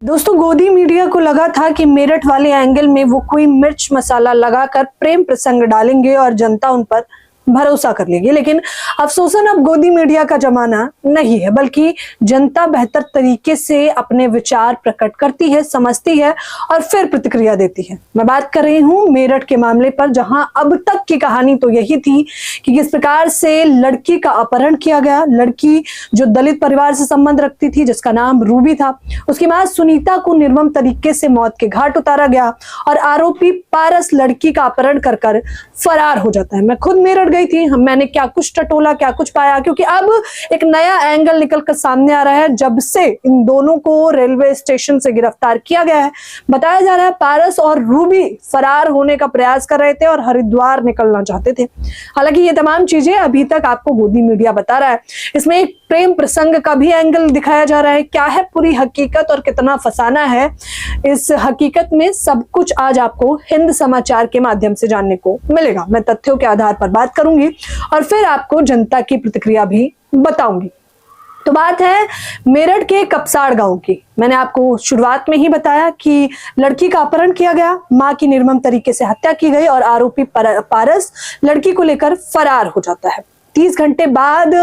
दोस्तों, गोदी मीडिया को लगा था कि मेरठ वाले एंगल में वो कोई मिर्च मसाला लगाकर प्रेम प्रसंग डालेंगे और जनता उन पर भरोसा कर लेगी। लेकिन अफसोसन अब गोदी मीडिया का जमाना नहीं है, बल्कि जनता बेहतर तरीके से अपने विचार प्रकट करती है, समझती है और फिर प्रतिक्रिया देती है। मैं बात कर रही हूँ मेरठ के मामले पर, जहां अब तक की कहानी तो यही थी कि किस प्रकार से लड़की का अपहरण किया गया। लड़की जो दलित परिवार से संबंध रखती थी, जिसका नाम रूबी था, उसकी मां सुनीता को निर्मम तरीके से मौत के घाट उतारा गया और आरोपी पारस लड़की का अपहरण कर फरार हो जाता है। मैं खुद मेरठ गई थी, मैंने क्या कुछ टटोला, क्या कुछ पाया, क्योंकि अब एक नया एंगल निकलकर सामने आ रहा है जब से इन दोनों को रेलवे स्टेशन से गिरफ्तार किया गया है। बताया जा रहा है पारस और रूबी फरार होने का प्रयास कर रहे थे और हरिद्वार निकलना चाहते थे। हालांकि ये तमाम चीजें अभी तक आपको गोदी मीडिया बता रहा है। इसमें एक प्रेम प्रसंग का भी एंगल दिखाया जा रहा है। क्या है पूरी हकीकत और कितना फसाना है इस हकीकत में, सब कुछ आज आपको हिंद समाचार के माध्यम से जानने को मिलेगा। मैं तथ्यों के आधार पर बात करूंगी और फिर आपको जनता की प्रतिक्रिया भी बताऊंगी। तो बात है मेरठ के कपसाड़ गांव की। मैंने आपको शुरुआत में ही बताया कि लड़की का अपहरण किया गया, मां की निर्मम तरीके से हत्या की गई और आरोपी पारस लड़की को लेकर फरार हो जाता है। 30 घंटे बाद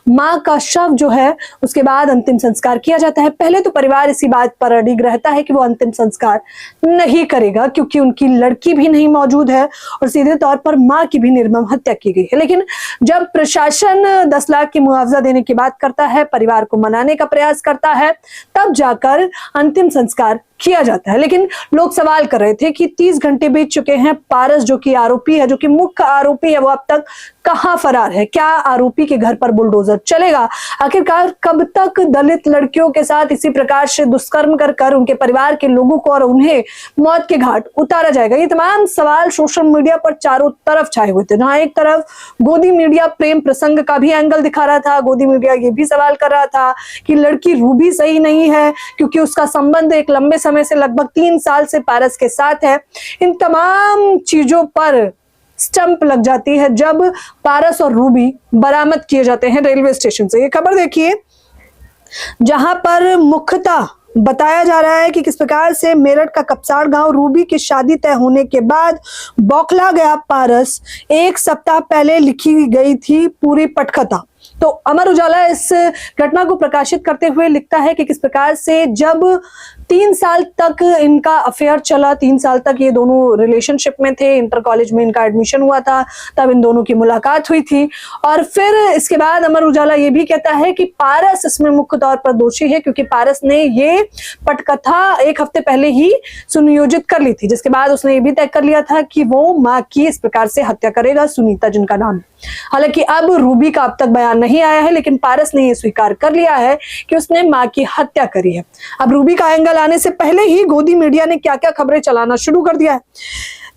मां का शव जो है, उसके बाद अंतिम संस्कार किया जाता है। पहले तो परिवार इसी बात पर अडिग रहता है कि वो अंतिम संस्कार नहीं करेगा, क्योंकि उनकी लड़की भी नहीं मौजूद है और सीधे तौर पर मां की भी निर्मम हत्या की गई है। लेकिन जब प्रशासन 10 लाख की मुआवजा देने की बात करता है, परिवार को मनाने का प्रयास करता है, तब जाकर अंतिम संस्कार किया जाता है। लेकिन लोग सवाल कर रहे थे कि 30 घंटे बीत चुके हैं, पारस जो कि आरोपी है, जो कि मुख्य आरोपी है, वो अब तक कहां फरार है? क्या आरोपी के घर पर बुलडोजर चलेगा? आखिरकार कब तक दलित लड़कियों के साथ इसी प्रकार से दुष्कर्म कर उनके परिवार के लोगों को और उन्हें मौत के घाट उतारा जाएगा? ये तमाम सवाल सोशल मीडिया पर चारों तरफ छाए हुए थे। जहां एक तरफ गोदी मीडिया प्रेम प्रसंग का भी एंगल दिखा रहा था, गोदी मीडिया ये भी सवाल कर रहा था कि लड़की रूबी सही नहीं है, क्योंकि उसका संबंध एक लंबे समय से लगभग 3 साल से पारस के साथ है। इन तमाम चीजों पर स्टंप लग जाती है जब पारस और रूबी बरामद किए जाते हैं रेलवे स्टेशन से। ये खबर देखिए, जहां पर मुख्यतः बताया जा रहा है कि किस प्रकार से मेरठ का कपसाड़ गांव, रूबी की शादी तय होने के बाद बौखला गया पारस। 1 सप्ताह पहले लिखी गई थी पूरी पटकथा। तो अमर उजाला इस घटना को प्रकाशित करते हुए लिखता है कि किस प्रकार से जब 3 साल तक इनका अफेयर चला, 3 साल तक ये दोनों रिलेशनशिप में थे, इंटर कॉलेज में इनका एडमिशन हुआ था, तब इन दोनों की मुलाकात हुई थी। और फिर इसके बाद अमर उजाला ये भी कहता है कि पारस इसमें मुख्य तौर पर दोषी है, क्योंकि पारस ने ये पटकथा 1 हफ्ते पहले ही सुनियोजित कर ली थी, जिसके बाद उसने ये भी तय कर लिया था कि वो मां की इस प्रकार से हत्या करेगा, सुनीता जिनका नाम है। हालांकि अब रूबी का अब तक बयान नहीं आया है, लेकिन पारस ने यह स्वीकार कर लिया है कि उसने मां की हत्या करी है। अब रूबी का एंगल आने से पहले ही गोदी मीडिया ने क्या क्या खबरें चलाना शुरू कर दिया है।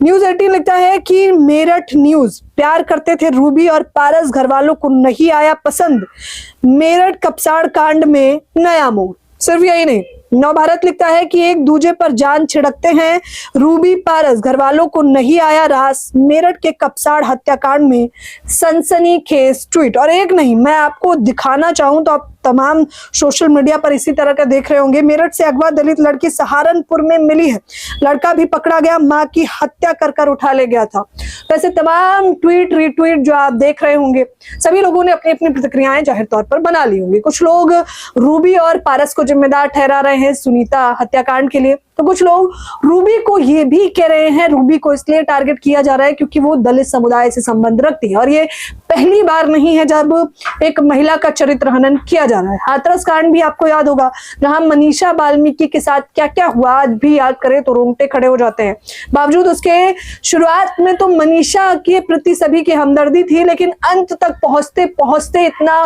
न्यूज 18 लिखता है कि मेरठ न्यूज, प्यार करते थे रूबी और पारस, घर वालों को नहीं आया पसंद, मेरठ कपसाड़ कांड में नया मोड़। सिर्फ यही नहीं, नवभारत लिखता है कि एक दूजे पर जान छिड़कते हैं रूबी पारस, घर वालों को नहीं आया रास, मेरठ के कपसाड़ हत्याकांड में सनसनीखेज ट्वीट। और एक नहीं, मैं आपको दिखाना चाहूं तो आप तमाम सोशल मीडिया पर इसी तरह का देख रहे होंगे। मेरठ से अगवा दलित लड़की सहारनपुर में मिली है, लड़का भी पकड़ा गया, मां की हत्या कर उठा ले गया था। वैसे तमाम ट्वीट रिट्वीट जो आप देख रहे होंगे, सभी लोगों ने अपनी अपनी प्रतिक्रियाएं जाहिर तौर पर बना ली होंगी। कुछ लोग रूबी और पारस को जिम्मेदार ठहरा रहे हैं सुनीता हत्याकांड के लिए, तो कुछ लोग रूबी को ये भी कह रहे हैं, रूबी को इसलिए टारगेट किया जा रहा है क्योंकि वो दलित समुदाय से संबंध रखती है। और ये पहली बार नहीं है जब एक महिला का चरित्र हनन किया जा रहा है। हाथरस कांड भी आपको याद होगा, जहां मनीषा वाल्मीकि के साथ क्या क्या हुआ, आज भी याद करें तो रोंगटे खड़े हो जाते हैं। बावजूद उसके शुरुआत में तो मनीषा के प्रति सभी की हमदर्दी थी, लेकिन अंत तक पहुंचते पहुंचते इतना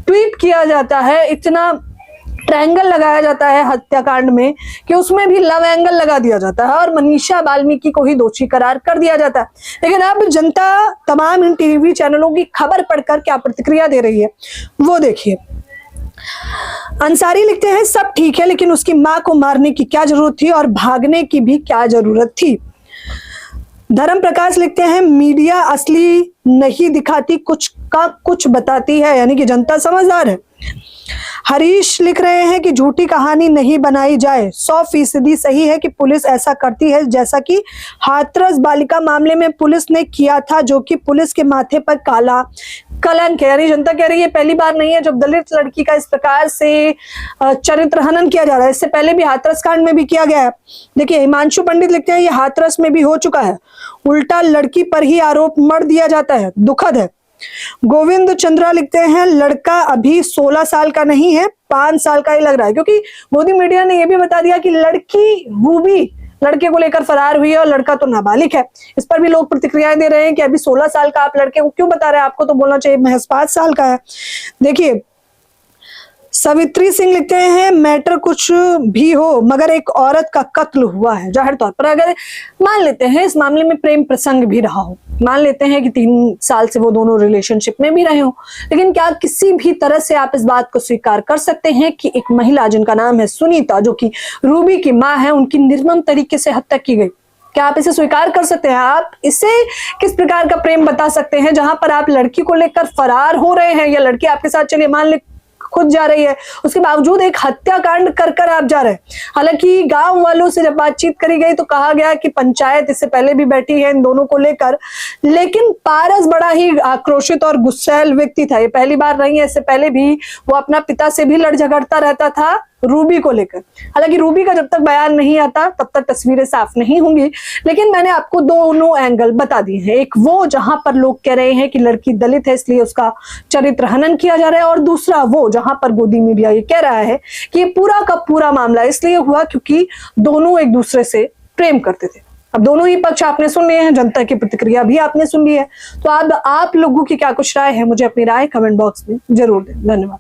ट्वीट किया जाता है, इतना ट्रायंगल लगाया जाता है हत्याकांड में कि उसमें भी लव एंगल लगा दिया जाता है और मनीषा वाल्मीकि को ही दोषी करार कर दिया जाता है। लेकिन अब जनता तमाम इन टीवी चैनलों की खबर पढ़कर क्या प्रतिक्रिया दे रही है वो देखिए। अंसारी लिखते हैं, सब ठीक है, लेकिन उसकी मां को मारने की क्या जरूरत थी और भागने की भी क्या जरूरत थी। धर्म प्रकाश लिखते हैं, मीडिया असली नहीं दिखाती, कुछ का कुछ बताती है, यानी कि जनता समझदार है। हरीश लिख रहे हैं कि झूठी कहानी नहीं बनाई जाए, 100% सही है कि पुलिस ऐसा करती है, जैसा कि हाथरस बालिका मामले में पुलिस ने किया था, जो कि पुलिस के माथे पर काला कलंक है। यानी जनता कह रही है पहली बार नहीं है जब दलित लड़की का इस प्रकार से चरित्र हनन किया जा रहा है, इससे पहले भी हाथरस कांड में भी किया गया है। देखिए हिमांशु पंडित लिखते हैं ये हाथरस में भी हो चुका है, उल्टा लड़की पर ही आरोप मढ़ दिया जाता है, दुखद है। गोविंद चंद्रा लिखते हैं लड़का अभी 16 साल का नहीं है, 5 साल का ही लग रहा है, क्योंकि गोदी मीडिया ने यह भी बता दिया कि लड़की रूबी लड़के को लेकर फरार हुई है और लड़का तो नाबालिग है। इस पर भी लोग प्रतिक्रियाएं दे रहे हैं कि अभी 16 साल का आप लड़के को क्यों बता रहे हैं, आपको तो बोलना चाहिए महज 5 साल का है। देखिए सवित्री सिंह लिखते हैं मैटर कुछ भी हो मगर एक औरत का कत्ल हुआ है। जाहिर तौर पर अगर मान लेते हैं इस मामले में प्रेम प्रसंग भी रहा हो, मान लेते हैं कि 3 साल से वो दोनों रिलेशनशिप में भी रहे हो, लेकिन क्या किसी भी तरह से आप इस बात को स्वीकार कर सकते हैं कि एक महिला जिनका नाम है सुनीता, जो कि रूबी की मां है, उनकी निर्मम तरीके से हत्या की गई? क्या आप इसे स्वीकार कर सकते हैं? आप इसे किस प्रकार का प्रेम बता सकते हैं जहां पर आप लड़की को लेकर फरार हो रहे हैं, या लड़की आपके साथ चलिए मान ले खुद जा रही है, उसके बावजूद एक हत्याकांड कर आप जा रहे हैं। हालांकि गांव वालों से जब बातचीत करी गई तो कहा गया कि पंचायत इससे पहले भी बैठी है इन दोनों को लेकर, लेकिन पारस बड़ा ही आक्रोशित और गुस्सैल व्यक्ति था। ये पहली बार नहीं है, इससे पहले भी वो अपना पिता से भी लड़ झगड़ता रहता था रूबी को लेकर। हालांकि रूबी का जब तक बयान नहीं आता तब तक तस्वीरें साफ नहीं होंगी, लेकिन मैंने आपको दोनों एंगल बता दिए हैं। एक वो जहां पर लोग कह रहे हैं कि लड़की दलित है इसलिए उसका चरित्र हनन किया जा रहा है, और दूसरा वो जहां पर गोदी मीडिया ये कह रहा है कि ये पूरा का पूरा मामला इसलिए हुआ क्योंकि दोनों एक दूसरे से प्रेम करते थे। अब दोनों ही पक्ष आपने सुन लिए हैं, जनता की प्रतिक्रिया भी आपने सुन ली है, तो आप लोगों की क्या कुछ राय है, मुझे अपनी राय कमेंट बॉक्स में जरूर दें। धन्यवाद।